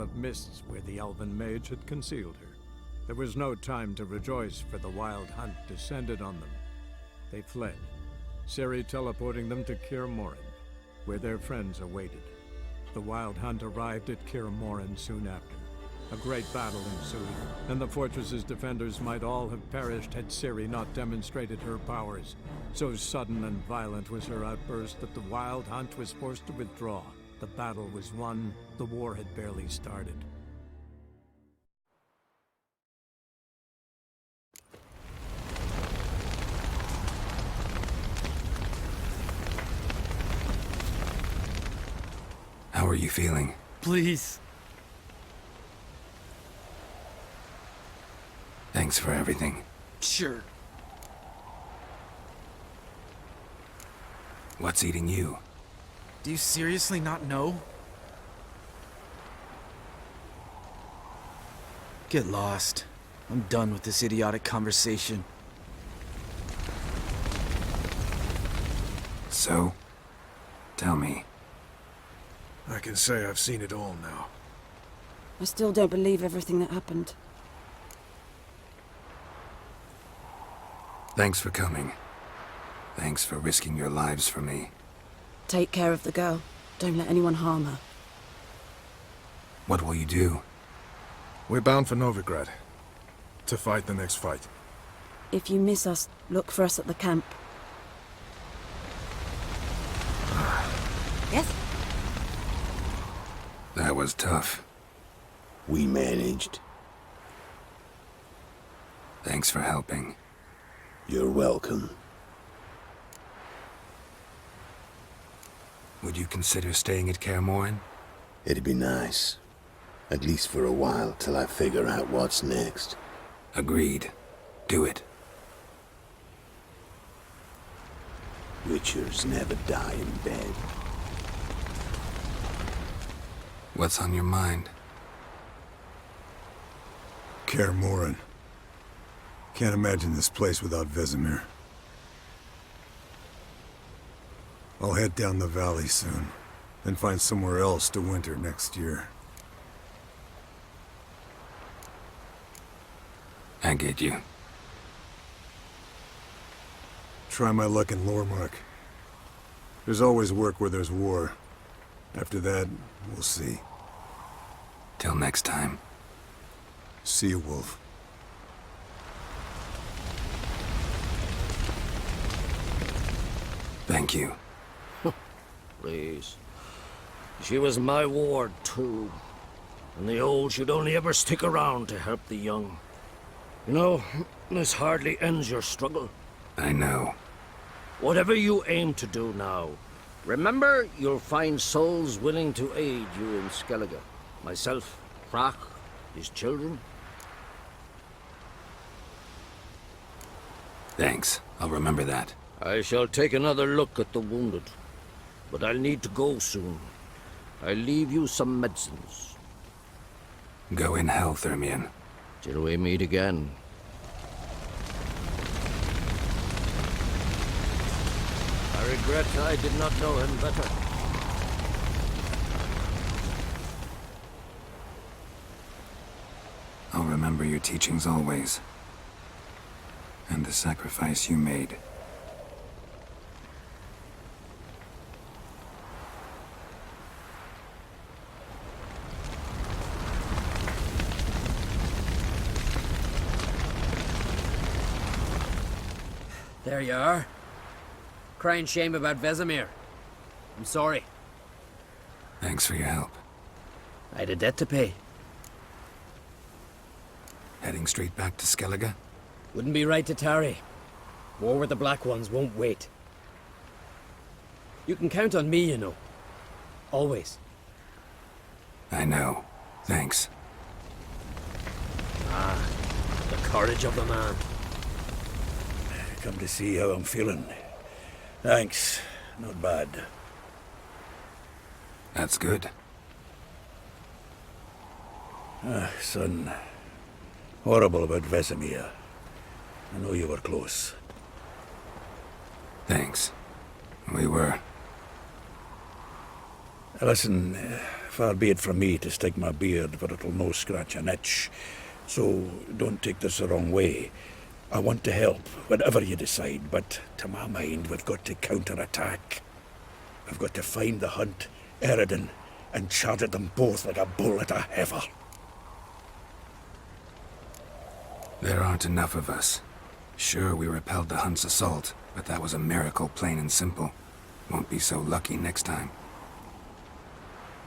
of mists where the elven mage had concealed her. There was no time to rejoice, for the wild hunt descended on them. They fled, Ciri teleporting them to Kaer Morhen, where their friends awaited. The wild hunt arrived at Kaer Morhen soon after. A great battle ensued, and the fortress's defenders might all have perished had Ciri not demonstrated her powers. So sudden and violent was her outburst that the wild hunt was forced to withdraw. The battle was won, the war had barely started. How are you feeling? Please. Thanks for everything. Sure. What's eating you? Do you seriously not know? Get lost. I'm done with this idiotic conversation. So? Tell me. I can say I've seen it all now. I still don't believe everything that happened. Thanks for coming. Thanks for risking your lives for me. Take care of the girl. Don't let anyone harm her. What will you do? We're bound for Novigrad. To fight the next fight. If you miss us, look for us at the camp. Yes? That was tough. We managed. Thanks for helping. You're welcome. Would you consider staying at Kaer Morhen? It'd be nice. At least for a while, till I figure out what's next. Agreed. Do it. Witchers never die in bed. What's on your mind? Kaer Morhen. Can't imagine this place without Vesemir. I'll head down the valley soon, and find somewhere else to winter next year. I get you. Try my luck in Lormark. There's always work where there's war. After that, we'll see. Till next time. See you, Wolf. Thank you. Please. She was my ward, too. And the old should only ever stick around to help the young. You know, this hardly ends your struggle. I know. Whatever you aim to do now, remember you'll find souls willing to aid you in Skellige. Myself, Frak, his children. Thanks. I'll remember that. I shall take another look at the wounded. But I'll need to go soon. I'll leave you some medicines. Go in health, Ermion. Till we meet again. I regret I did not know him better. I'll remember your teachings always. And the sacrifice you made. There you are. Crying shame about Vesemir. I'm sorry. Thanks for your help. I had a debt to pay. Heading straight back to Skellige? Wouldn't be right to tarry. War with the Black Ones won't wait. You can count on me, you know. Always. I know. Thanks. Ah, the courage of the man. Come to see how I'm feeling. Thanks. Not bad. That's good. Son. Horrible about Vesemir. I know you were close. Thanks. We were. Listen, far be it from me to stick my beard, but it'll no scratch an itch. So don't take this the wrong way. I want to help, whatever you decide, but to my mind, we've got to counter-attack. We've got to find the Hunt, Eridan, and charge at them both like a bull at a heifer. There aren't enough of us. Sure, we repelled the Hunt's assault, but that was a miracle, plain and simple. Won't be so lucky next time.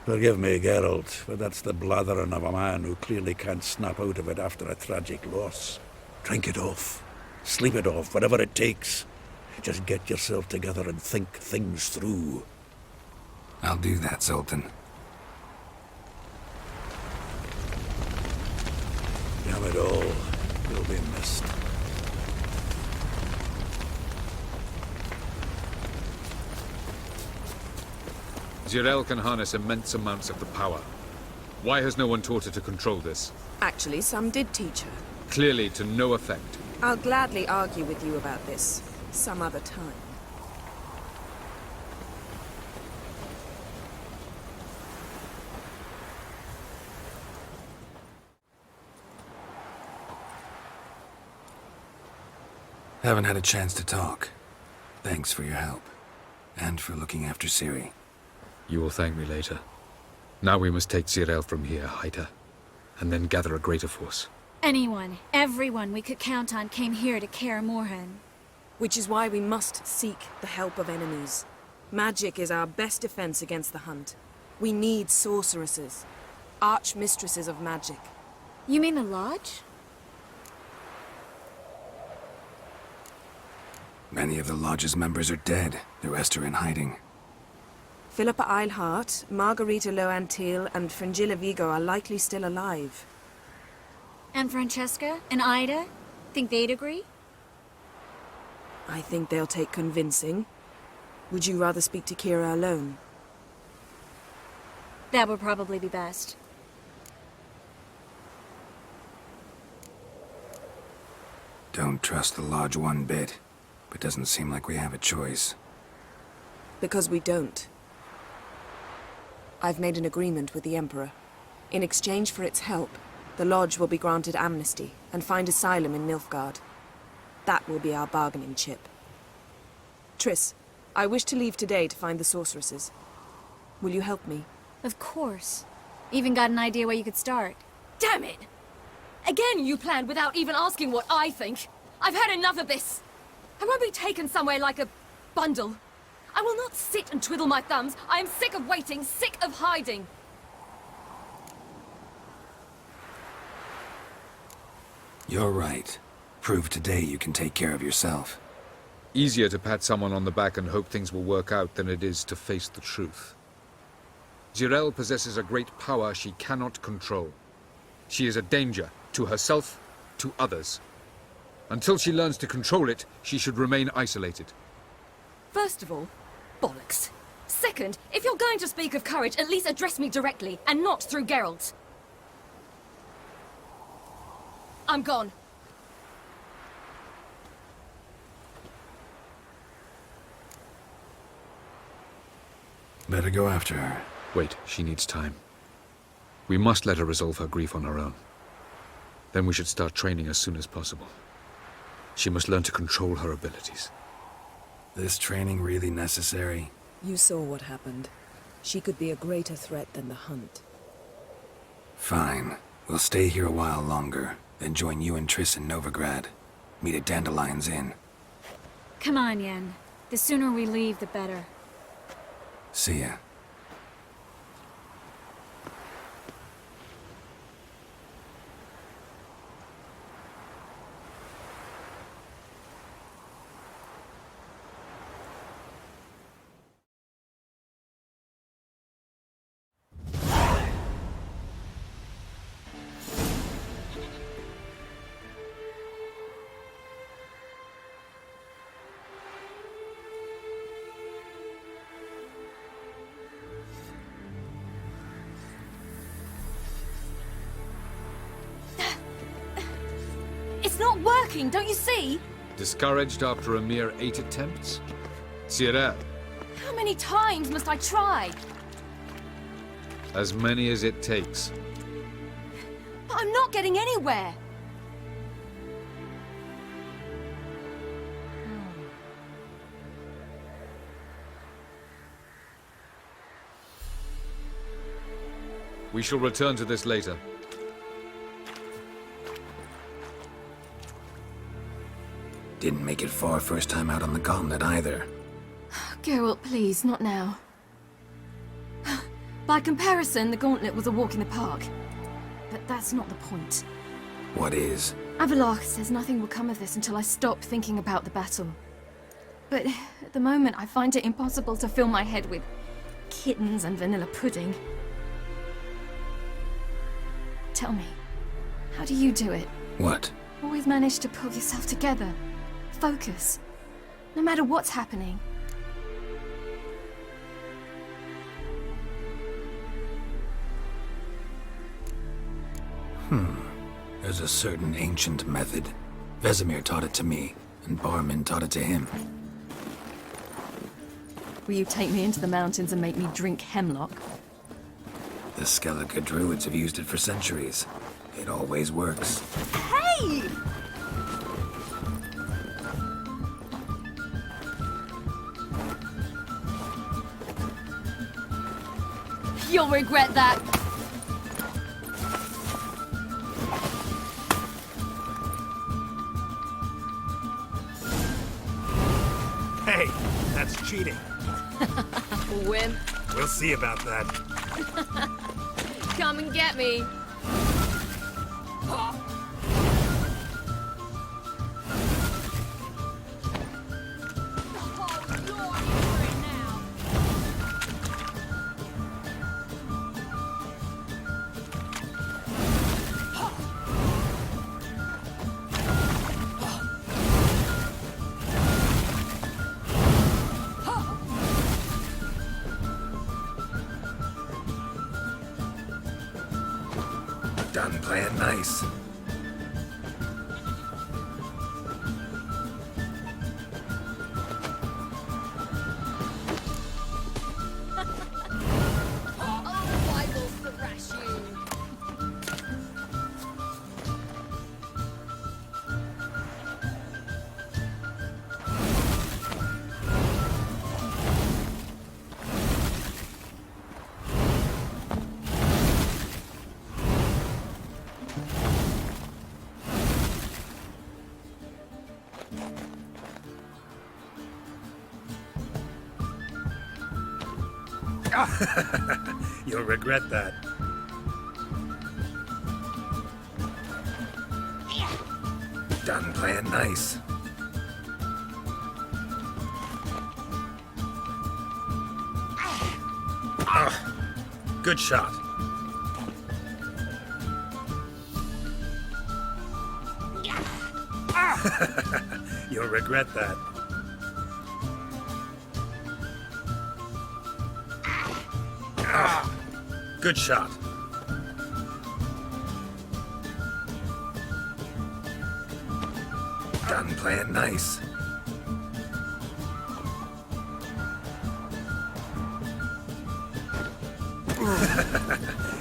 Forgive me, Geralt, but that's the blathering of a man who clearly can't snap out of it after a tragic loss. Drink it off. Sleep it off, whatever it takes. Just get yourself together and think things through. I'll do that, Zoltan. Damn it all. You'll be missed. Zirael can harness immense amounts of the power. Why has no one taught her to control this? Actually, some did teach her. Clearly to no effect. I'll gladly argue with you about this some other time. Haven't had a chance to talk. Thanks for your help. And for looking after Ciri. You will thank me later. Now we must take Zirael from here, hide her, and then gather a greater force. Anyone, everyone we could count on came here to Kaer Morhen. Which is why we must seek the help of enemies. Magic is our best defense against the Hunt. We need sorceresses. Archmistresses of magic. You mean the Lodge? Many of the Lodge's members are dead. The rest are in hiding. Philippa Eilhart, Margarita Loantil, and Fringilla Vigo are likely still alive. And Francesca and Ida? Think they'd agree? I think they'll take convincing. Would you rather speak to Kira alone? That would probably be best. Don't trust the Lodge one bit, but doesn't seem like we have a choice. Because we don't. I've made an agreement with the Emperor. In exchange for its help, the Lodge will be granted amnesty and find asylum in Nilfgaard. That will be our bargaining chip. Triss, I wish to leave today to find the sorceresses. Will you help me? Of course. Even got an idea where you could start. Damn it! Again you planned without even asking what I think. I've had enough of this. I won't be taken somewhere like a bundle. I will not sit and twiddle my thumbs. I am sick of waiting, sick of hiding. You're right. Prove today you can take care of yourself. Easier to pat someone on the back and hope things will work out than it is to face the truth. Zirael possesses a great power she cannot control. She is a danger to herself, to others. Until she learns to control it, she should remain isolated. First of all, bollocks. Second, if you're going to speak of courage, at least address me directly, and not through Geralt. I'm gone. Better go after her. Wait, she needs time. We must let her resolve her grief on her own. Then we should start training as soon as possible. She must learn to control her abilities. This training really necessary? You saw what happened. She could be a greater threat than the Hunt. Fine. We'll stay here a while longer, then join you and Triss in Novigrad. Meet at Dandelion's Inn. Come on, Yen. The sooner we leave, the better. See ya. It's not working, don't you see? Discouraged after a mere 8 attempts? Zirael, How many times must I try? As many as it takes. But I'm not getting anywhere. We shall return to this later. Didn't make it far first time out on the gauntlet either. Geralt, please, not now. By comparison, the gauntlet was a walk in the park. But that's not the point. What is? Avalach says nothing will come of this until I stop thinking about the battle. But at the moment, I find it impossible to fill my head with kittens and vanilla pudding. Tell me, how do you do it? What? Always manage to pull yourself together. Focus. No matter what's happening. There's a certain ancient method. Vesemir taught it to me, and Barman taught it to him. Will you take me into the mountains and make me drink hemlock? The Skellige druids have used it for centuries. It always works. Hey! You'll regret that. Hey, that's cheating. Wimp. We'll see about that. Come and get me. Done playing nice. You'll regret that. Done playing nice. Good shot. You'll regret that. Good shot. Done playing nice.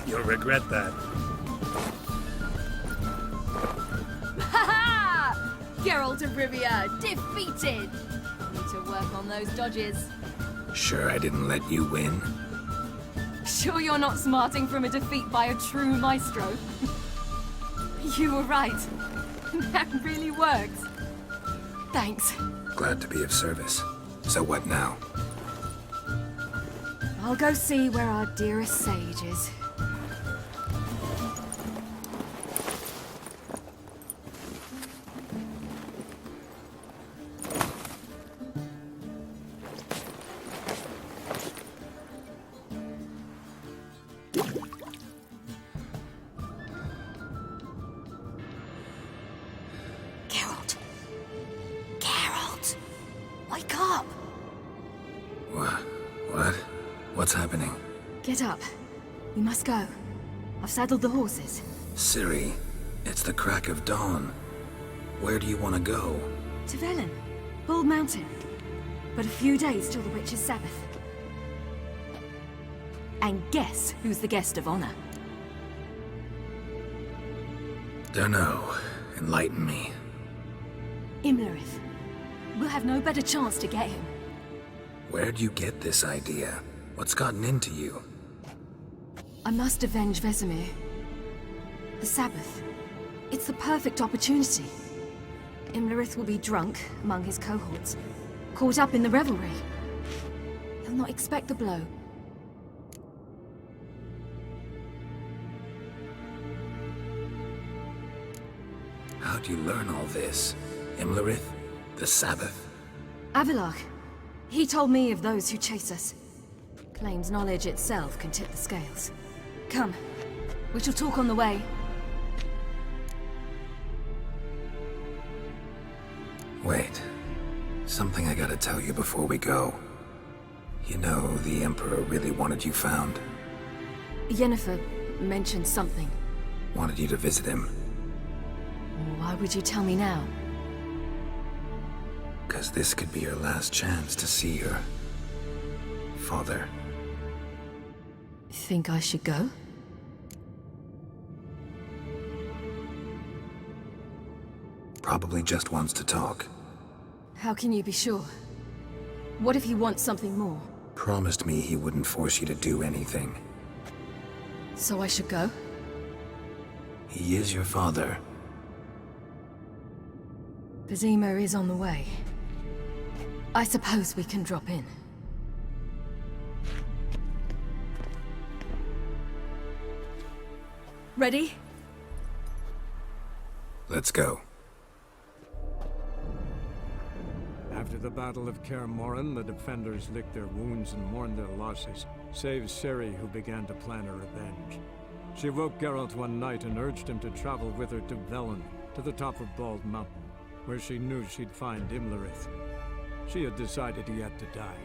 You'll regret that. Ha-ha! Geralt of Rivia, defeated! Need to work on those dodges. Sure I didn't let you win? Sure you're not smarting from a defeat by a true maestro? You were right. That really works. Thanks. Glad to be of service. So what now? I'll go see where our dearest sage is. Geralt. Geralt! Wake up! What? What's happening? Get up. We must go. I've saddled the horses. Ciri, it's the crack of dawn. Where do you want to go? To Velen. Bald Mountain. But a few days till the Witch's Sabbath. And guess who's the guest of honor? Dunno. Enlighten me. Imlerith. We'll have no better chance to get him. Where'd you get this idea? What's gotten into you? I must avenge Vesemir. The Sabbath. It's the perfect opportunity. Imlerith will be drunk among his cohorts, caught up in the revelry. He'll not expect the blow. How'd you learn all this? Imlerith? The Sabbath? Avilark. He told me of those who chase us. Claims knowledge itself can tip the scales. Come. We shall talk on the way. Wait. Something I gotta tell you before we go. You know, the Emperor really wanted you found. Yennefer mentioned something. Wanted you to visit him. Why would you tell me now? 'Cause this could be your last chance to see your father. Think I should go? Probably just wants to talk. How can you be sure? What if he wants something more? Promised me he wouldn't force you to do anything. So I should go? He is your father. Vesemir is on the way. I suppose we can drop in. Ready? Let's go. After the Battle of Kaer Morhen, the defenders licked their wounds and mourned their losses, save Ciri, who began to plan her revenge. She woke Geralt one night and urged him to travel with her to Velen, to the top of Bald Mountain, where she knew she'd find Imlerith. She had decided he had to die.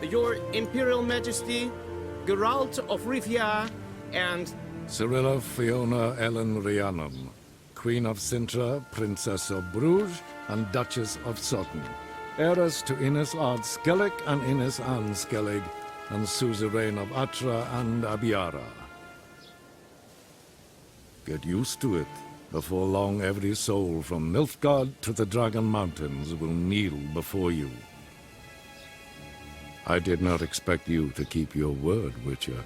Your Imperial Majesty, Geralt of Rivia, and... Cyrilla Fiona Ellen Rhiannon, Queen of Sintra, Princess of Bruges, and Duchess of Sutton. Heiress to Innes Ard Skellig and Innes Anne Skellig, and suzerain of Atra and Abiara. Get used to it. Before long, every soul from Nilfgaard to the Dragon Mountains will kneel before you. I did not expect you to keep your word, Witcher.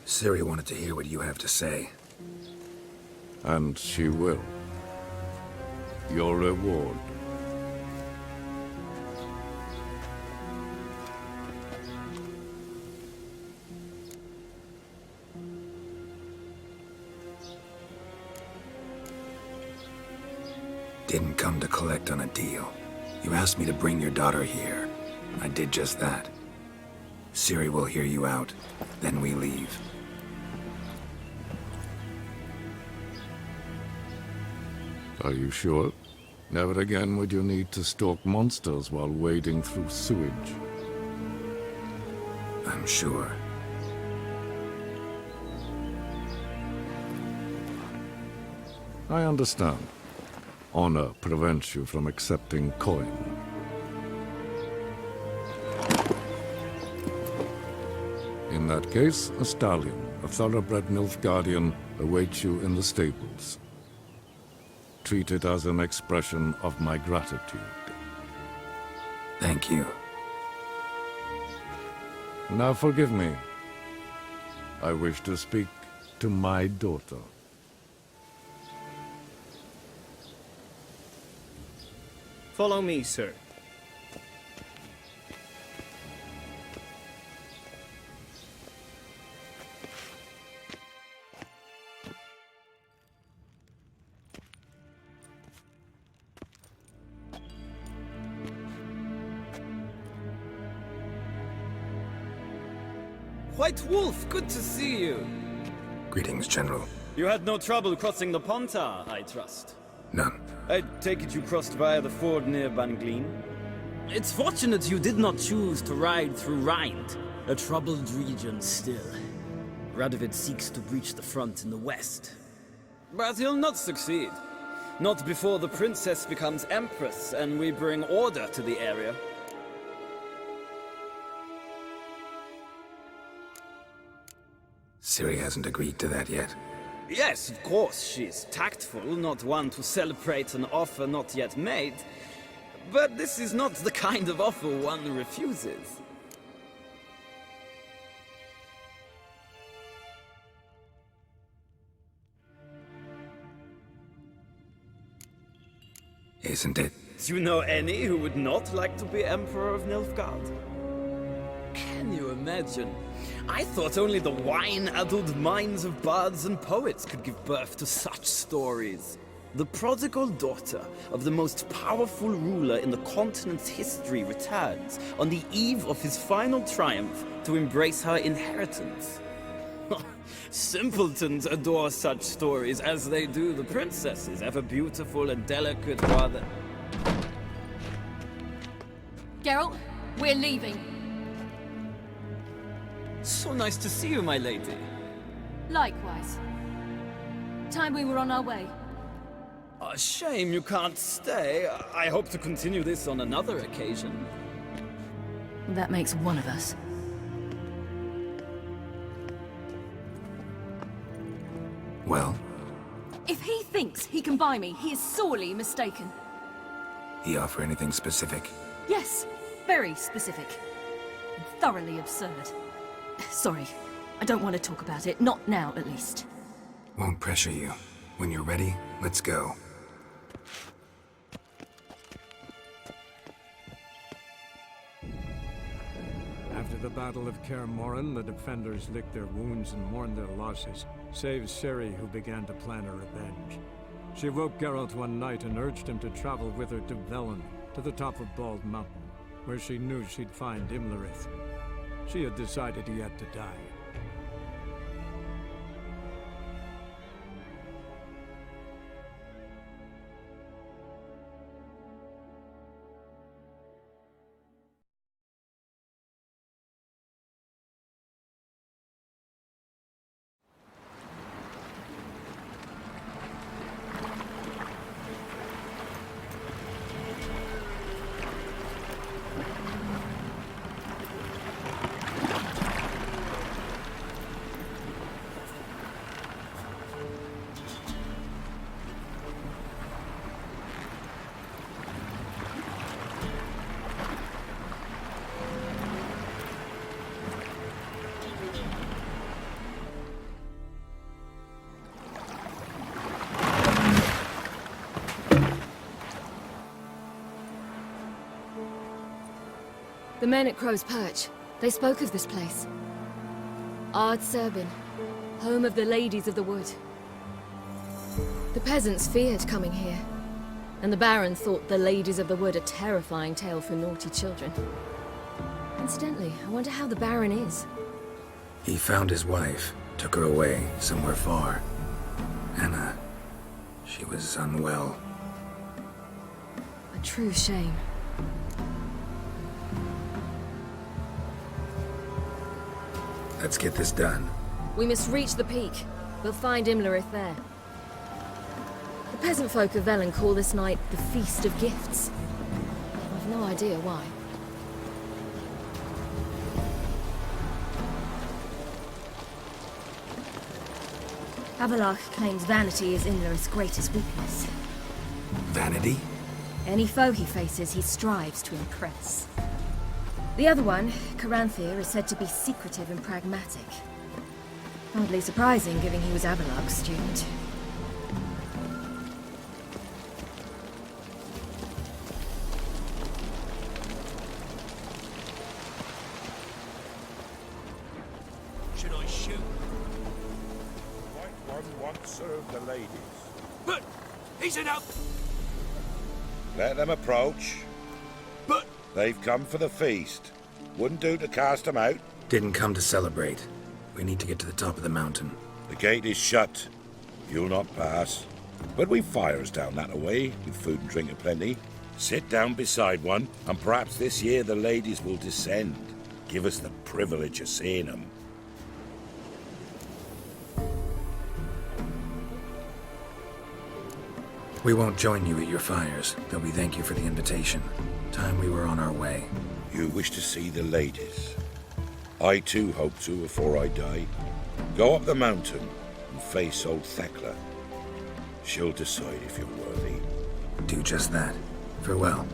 Ciri wanted to hear what you have to say. And she will. Your reward. Didn't come to collect on a deal. You asked me to bring your daughter here. I did just that. Ciri will hear you out, then we leave. Are you sure? Never again would you need to stalk monsters while wading through sewage. I'm sure. I understand. Honor prevents you from accepting coin. In that case, a stallion, a thoroughbred Nilfgaardian, awaits you in the stables. Treat it as an expression of my gratitude. Thank you. Now forgive me. I wish to speak to my daughter. Follow me, sir. White Wolf, good to see you. Greetings, General. You had no trouble crossing the Ponta, I trust. None. I take it you crossed via the ford near Banglin? It's fortunate you did not choose to ride through Rind, a troubled region still. Radovid seeks to breach the front in the west. But he'll not succeed. Not before the princess becomes empress and we bring order to the area. Ciri hasn't agreed to that yet. Yes, of course, she's tactful, not one to celebrate an offer not yet made. But this is not the kind of offer one refuses. Isn't it? Do you know any who would not like to be Emperor of Nilfgaard? Can you imagine? I thought only the wine-addled minds of bards and poets could give birth to such stories. The prodigal daughter of the most powerful ruler in the continent's history returns on the eve of his final triumph to embrace her inheritance. Simpletons adore such stories as they do the princesses, ever beautiful and delicate rather. Geralt, we're leaving. So nice to see you, my lady. Likewise. Time we were on our way. A shame you can't stay. I hope to continue this on another occasion. That makes one of us. Well? If he thinks he can buy me, he is sorely mistaken. He offer anything specific? Yes, very specific. And thoroughly absurd. Sorry, I don't want to talk about it. Not now, at least. Won't pressure you. When you're ready, let's go. After the Battle of Kaer Morhen, the defenders licked their wounds and mourned their losses, save Ciri, who began to plan a revenge. She woke Geralt one night and urged him to travel with her to Velen, to the top of Bald Mountain, where she knew she'd find Imlerith. She had decided he had to die. The men at Crow's Perch, they spoke of this place. Ard Serbin, home of the Ladies of the Wood. The peasants feared coming here, and the Baron thought the Ladies of the Wood a terrifying tale for naughty children. Incidentally, I wonder how the Baron is. He found his wife, took her away, somewhere far. Anna, she was unwell. A true shame. Let's get this done. We must reach the peak. We'll find Imlerith there. The peasant folk of Velen call this night the Feast of Gifts. I've no idea why. Avallac'h claims vanity is Imlerith's greatest weakness. Vanity? Any foe he faces, he strives to impress. The other one, Caranthir, is said to be secretive and pragmatic. Hardly surprising, given he was Avallac'h's student. Should I shoot? White one once served the ladies. But he's enough. Let them approach. But they've come for the feast. Wouldn't do to cast them out. Didn't come to celebrate. We need to get to the top of the mountain. The gate is shut. You'll not pass. But we've fires down that way, with food and drink aplenty. Sit down beside one, and perhaps this year the ladies will descend. Give us the privilege of seeing them. We won't join you at your fires, though we thank you for the invitation. Time we were on our way. You wish to see the ladies. I too hope to before I die. Go up the mountain and face old Thekla. She'll decide if you're worthy. Do just that. Farewell.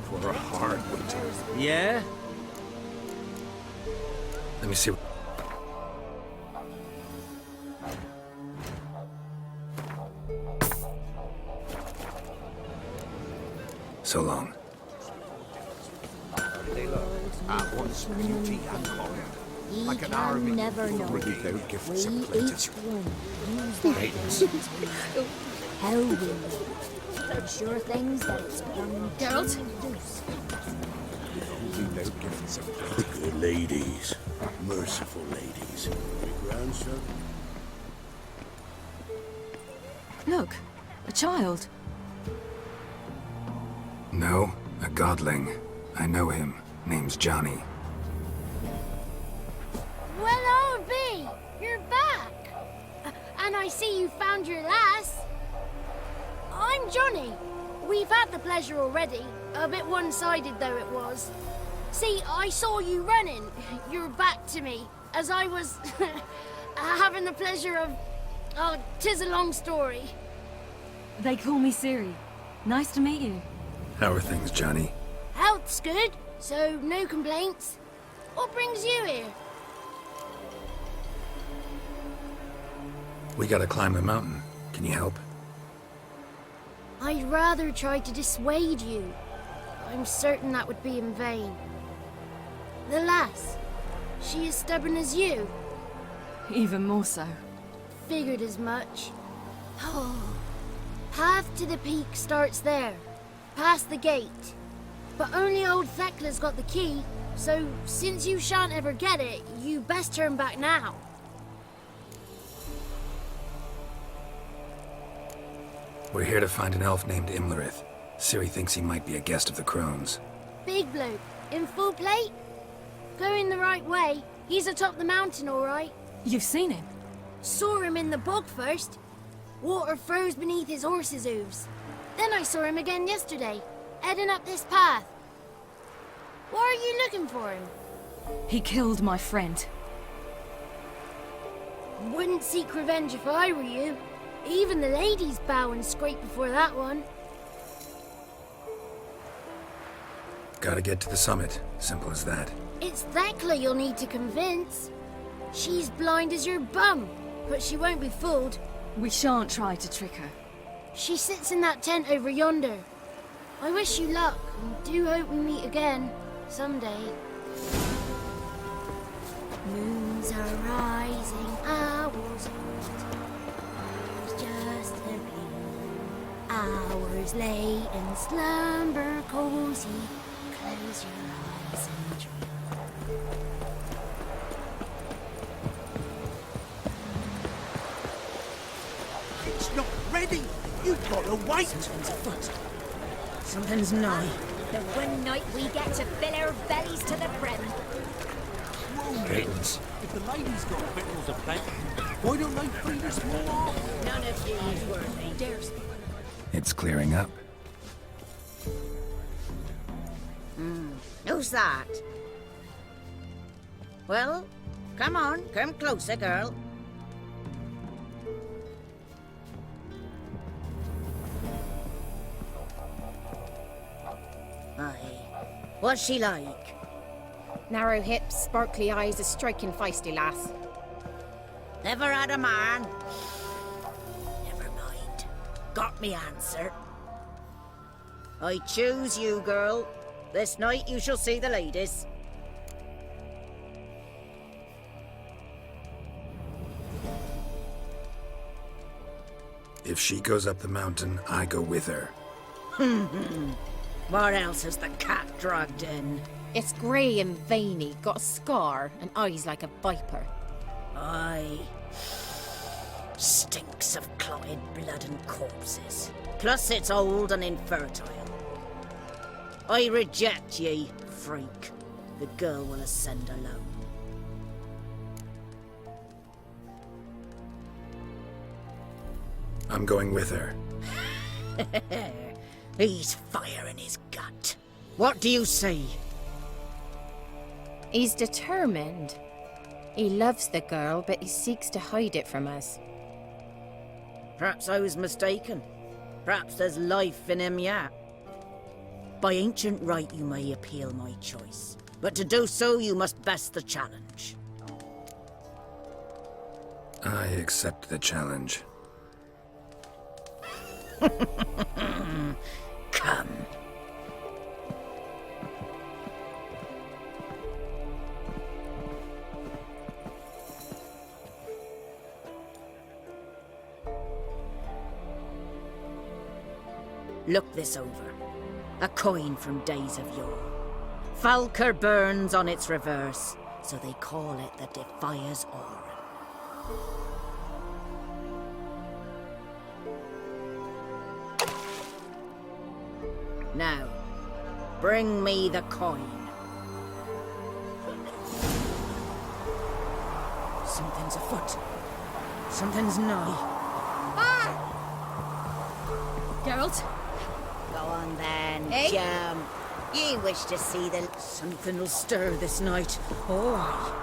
For a hard winter. Yeah? Let me see. So long. Once beauty and honor. Ye Like an can army never know. ready their gifts We of plenty. each one use their Maidens. how we live. And sure things that it's come Geralt? to produce. Beholding their gifts of plenty. Good ladies. Merciful ladies. Grandson? Look, a child. No, a godling. I know him. Name's Johnny. Well, old B, you're back. And I see you found your lass. I'm Johnny. We've had the pleasure already. A bit one-sided though it was. See, I saw you running. Your back to me. As I was having the pleasure of... Oh, 'tis a long story. They call me Ciri. Nice to meet you. How are things, Johnny? Health's good, so no complaints. What brings you here? We gotta climb the mountain. Can you help? I'd rather try to dissuade you. I'm certain that would be in vain. The lass, she as stubborn as you. Even more so. Figured as much. Path to the peak starts there, past the gate. But only old Thekla's got the key, so since you shan't ever get it, you best turn back now. We're here to find an elf named Imlerith. Ciri thinks he might be a guest of the Crones. Big bloke, in full plate? Going the right way. He's atop the mountain, all right. You've seen him? Saw him in the bog first. Water froze beneath his horse's hooves. Then I saw him again yesterday, heading up this path. Why are you looking for him? He killed my friend. Wouldn't seek revenge if I were you. Even the ladies bow and scrape before that one. Gotta get to the summit. Simple as that. It's Thekla you'll need to convince. She's blind as your bum, but she won't be fooled. We shan't try to trick her. She sits in that tent over yonder. I wish you luck, and do hope we meet again, someday. Moons are rising, hours old. Just a gleam. Hours late in slumber cozy. Close your eyes and dream. It's not ready. You've got to wait. Something's nigh. The one night we get to fill our bellies to the brim. Maidens. If the ladies got victuals of plenty, why don't they feed us more? None of these worthy dares. It's clearing up. Who's that? Well, come on, come closer, girl. Aye. What's she like? Narrow hips, sparkly eyes, a striking feisty lass. Never had a man. Never mind. Got me answer. I choose you, girl. This night you shall see the ladies. If she goes up the mountain, I go with her. What else has the cat dragged in? It's grey and veiny, got a scar, and eyes like a viper. Aye. Stinks of clotted blood and corpses. Plus it's old and infertile. I reject ye, freak. The girl will ascend alone. I'm going with her. He's fire in his gut. What do you say? He's determined. He loves the girl, but he seeks to hide it from us. Perhaps I was mistaken. Perhaps there's life in him yet. By ancient right you may appeal my choice, but to do so you must best the challenge. I accept the challenge. Come. Look this over. A coin from days of yore. Falker burns on its reverse, so they call it the Defier's Aura. Now, bring me the coin. Something's afoot. Something's nigh. Geralt? Go on then, Eh? Jam. You wish to see the... Something will stir this night. Oh, aye.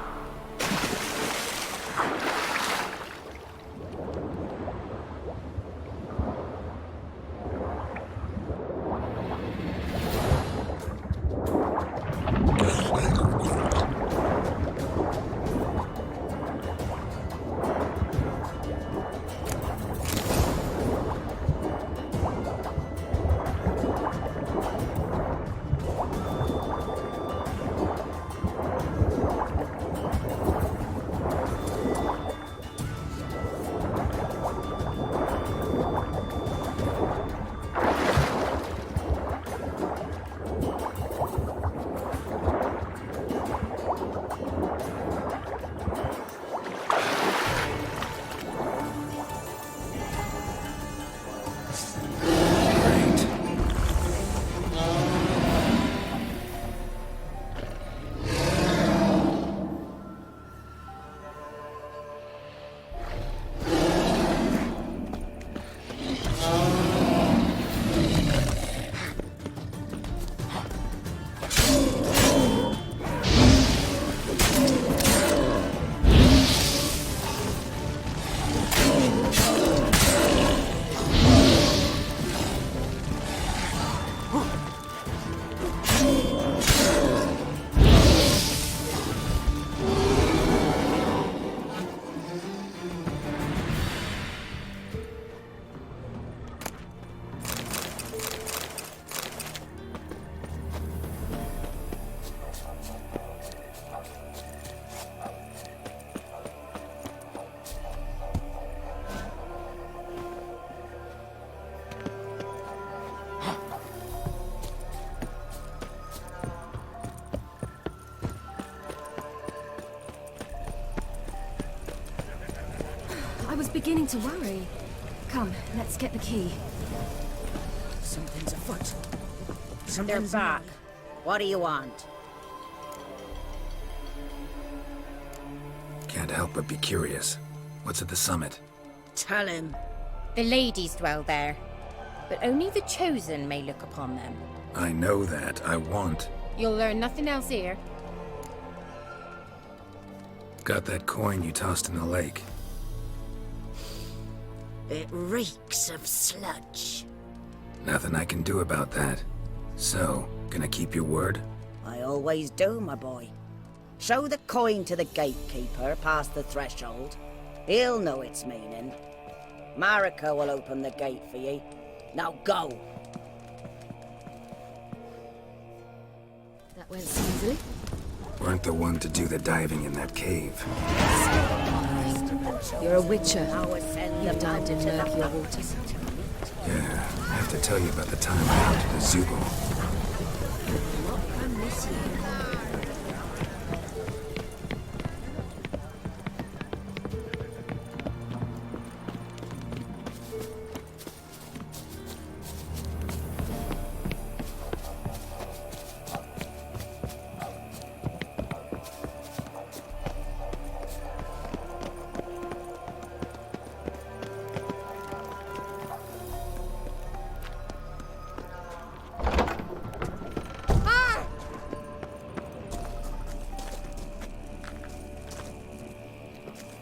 I was beginning to worry. Come, let's get the key. Something's afoot. Something's back. What do you want? Can't help but be curious. What's at the summit? Tell him. The ladies dwell there, but only the chosen may look upon them. I know that. I want. You'll learn nothing else here. Got that coin you tossed in the lake. It reeks of sludge. Nothing I can do about that. So, gonna keep your word? I always do, my boy. Show the coin to the gatekeeper past the threshold. He'll know its meaning. Marika will open the gate for ye. Now go. That went smoothly. Weren't the one to do the diving in that cave. You're a witcher. You've dived in murkier waters. Yeah, I have to tell you about the time I hunted a Zoogle.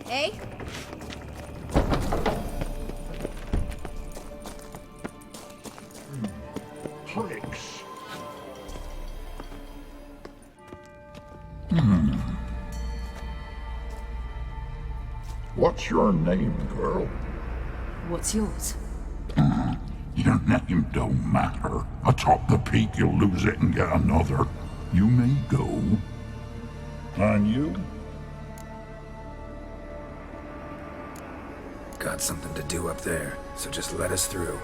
Hey? Tricks. What's your name, girl? What's yours? Your name don't matter. Atop the peak, you'll lose it and get another. You may go. And you? Got something to do up there, so just let us through.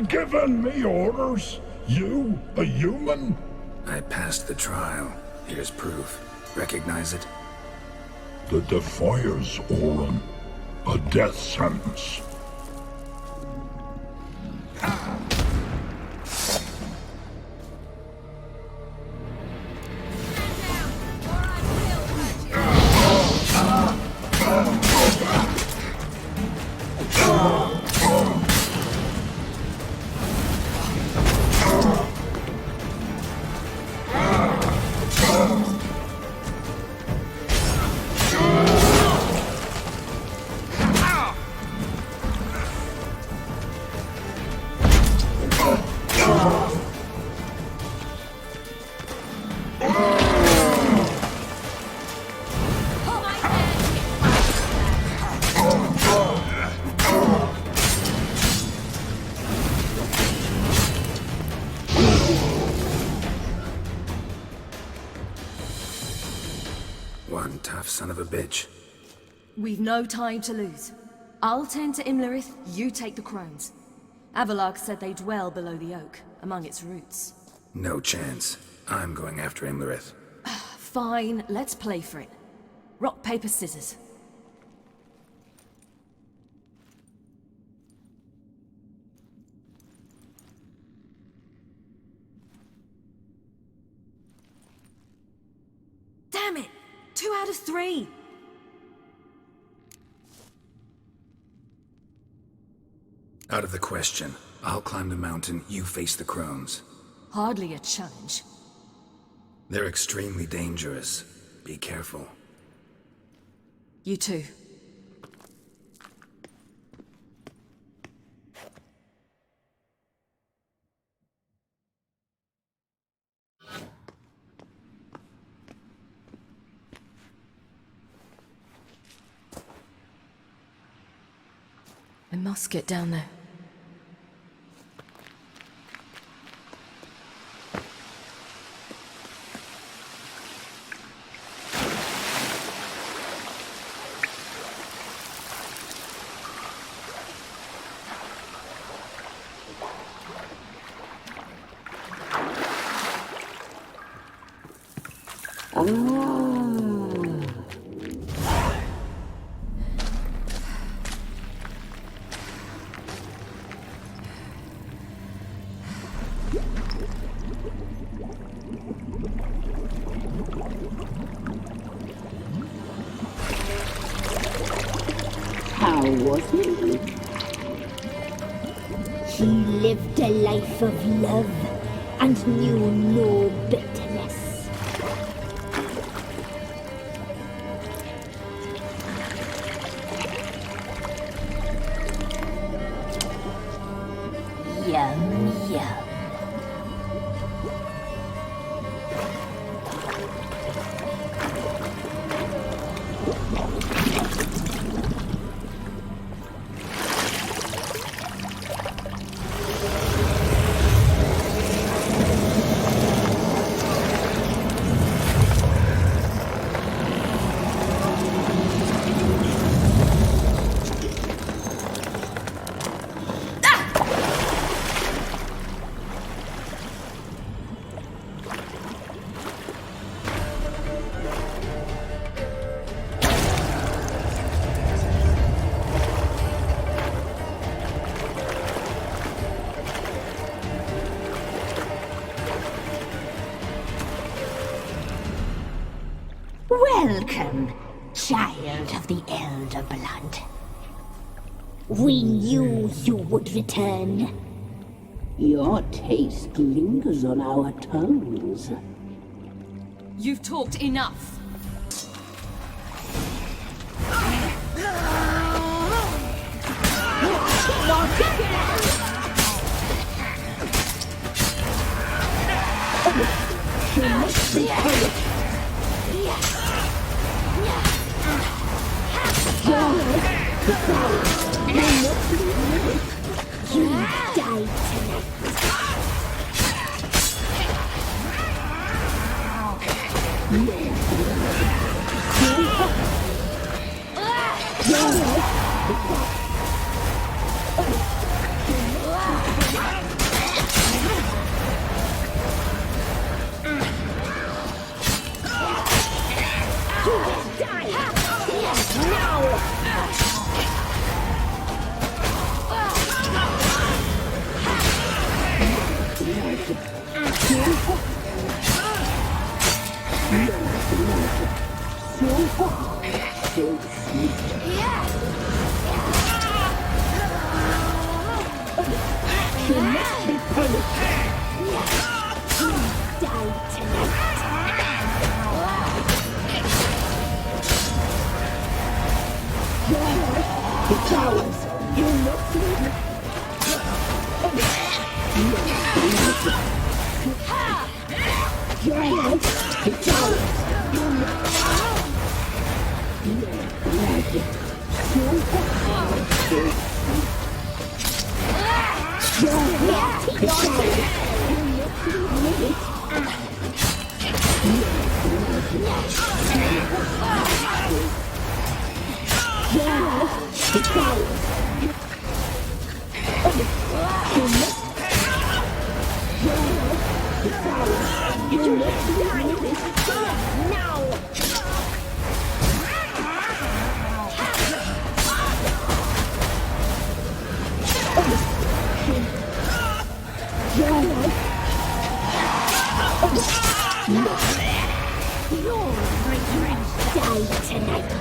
Giving me orders? You, a human? I passed the trial. Here's proof. Recognize it? The Defier's Orin. A death sentence. One tough son of a bitch. We've no time to lose. I'll tend to Imlerith, you take the crones. Avalark said they dwell below the oak, among its roots. No chance. I'm going after Imlerith. Fine, let's play for it. Rock, paper, scissors. Damn it! 2 out of 3! Out of the question. I'll climb the mountain, you face the crones. Hardly a challenge. They're extremely dangerous. Be careful. You too. I must get down there. How was he? He lived a life of love and knew no bitterness. Yum, yum. Welcome, child of the Elder Blood. We knew you would return. Your taste lingers on our tongues. You've talked enough. You die tonight.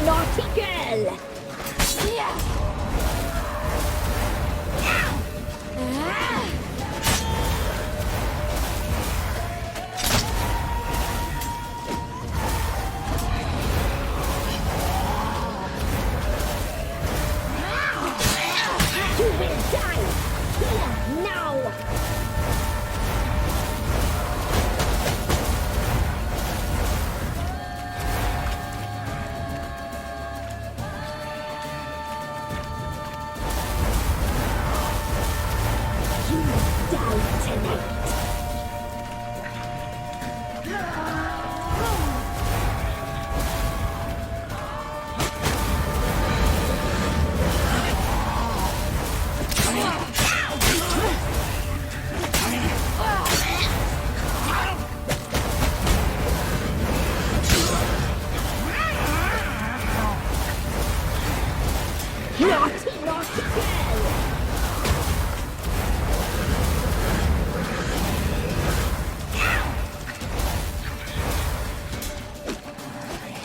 Naughty girl!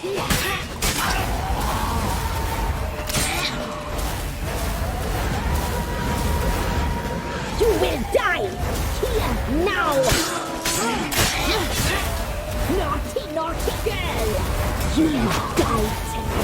You will die here now! Naughty, naughty girl! You will die tonight!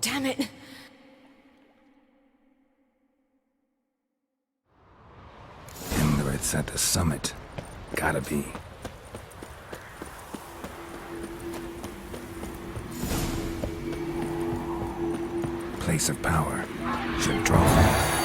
Damn it! It's at the summit. Gotta be. Place of power. Should draw from it.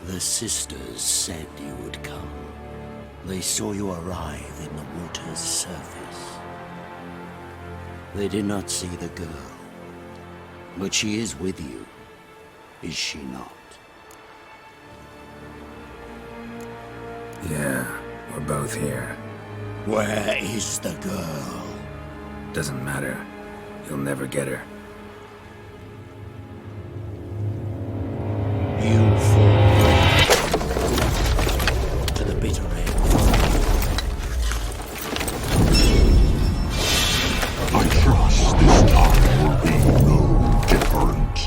The sisters said you would come. They saw you arrive in the water's surface. They did not see the girl. But she is with you, is she not? Yeah, we're both here. Where is the girl? Doesn't matter. You'll never get her. You fall to the bitter end. I trust this time will be no different.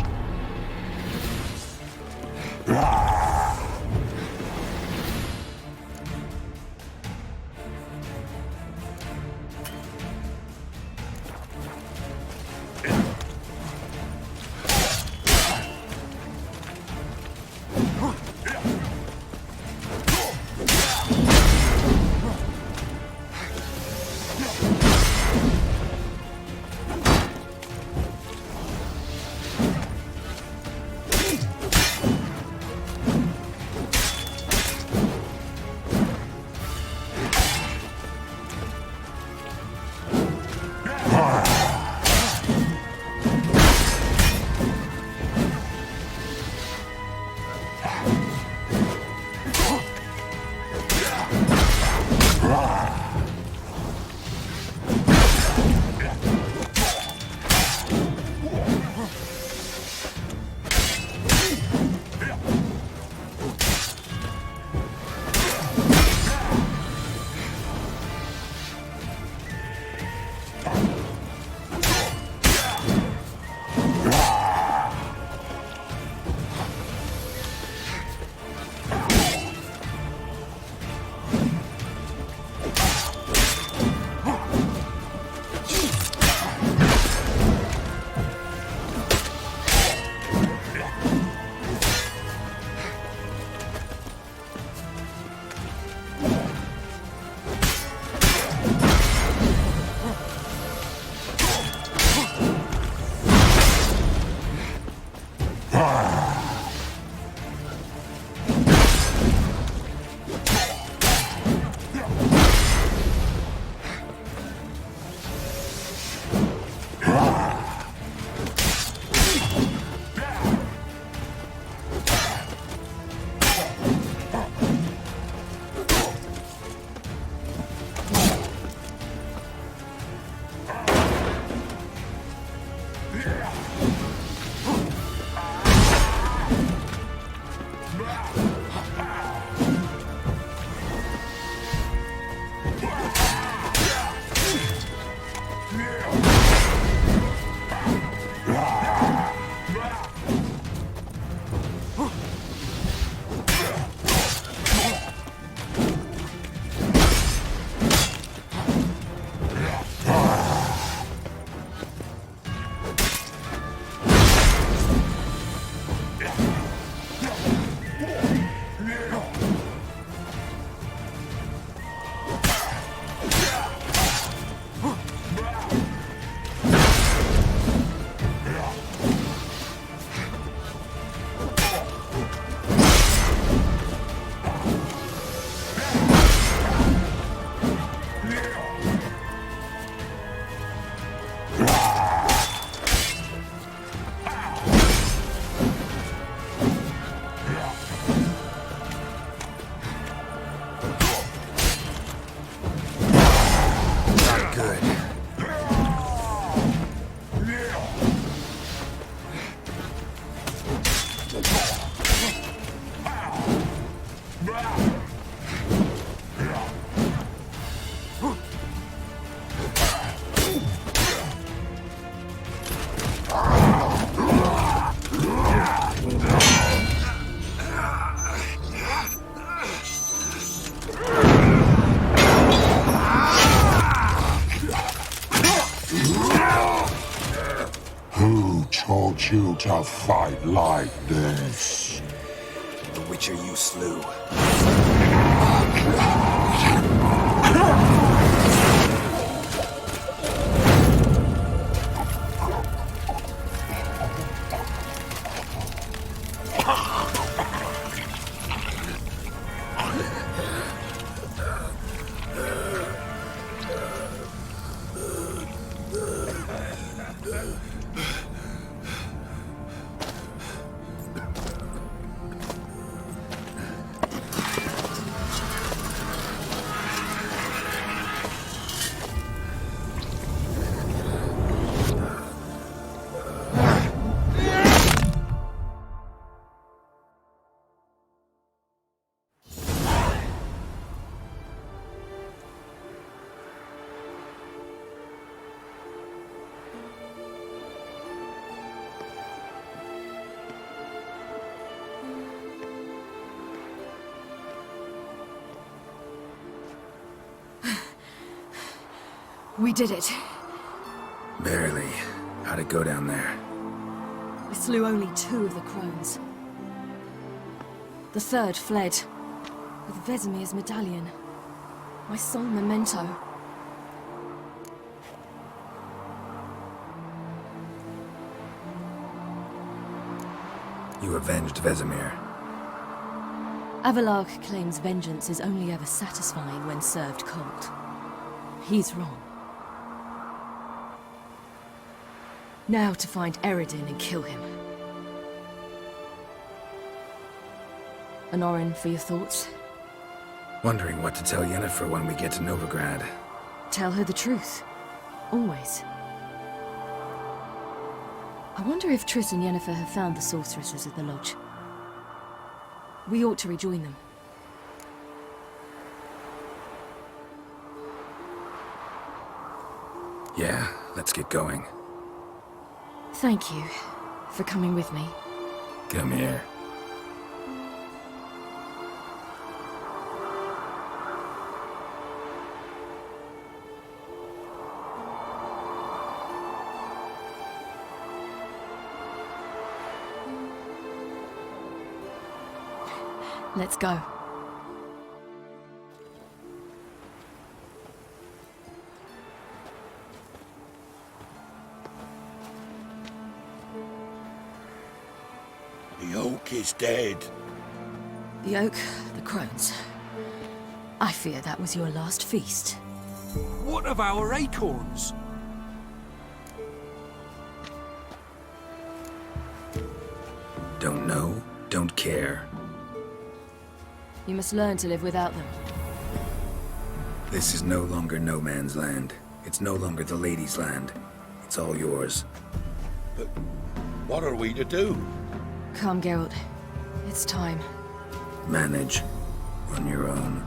good. Who taught you to fight like this? The Witcher you slew. We did it. Barely. How'd it go down there? We slew only 2 of the crones. The 3rd fled, with Vesemir's medallion. My sole memento. You avenged Vesemir. Avalark claims vengeance is only ever satisfying when served cold. He's wrong. Now to find Eredin and kill him. Honorin, for your thoughts? Wondering what to tell Yennefer when we get to Novigrad. Tell her the truth. Always. I wonder if Triss and Yennefer have found the sorceresses at the lodge. We ought to rejoin them. Yeah, let's get going. Thank you for coming with me. Come here. Let's go. The oak is dead. The oak, the crones. I fear that was your last feast. What of our acorns? Don't know, don't care. You must learn to live without them. This is no longer no man's land. It's no longer the lady's land. It's all yours. But what are we to do? Come, Geralt. It's time. Manage on your own.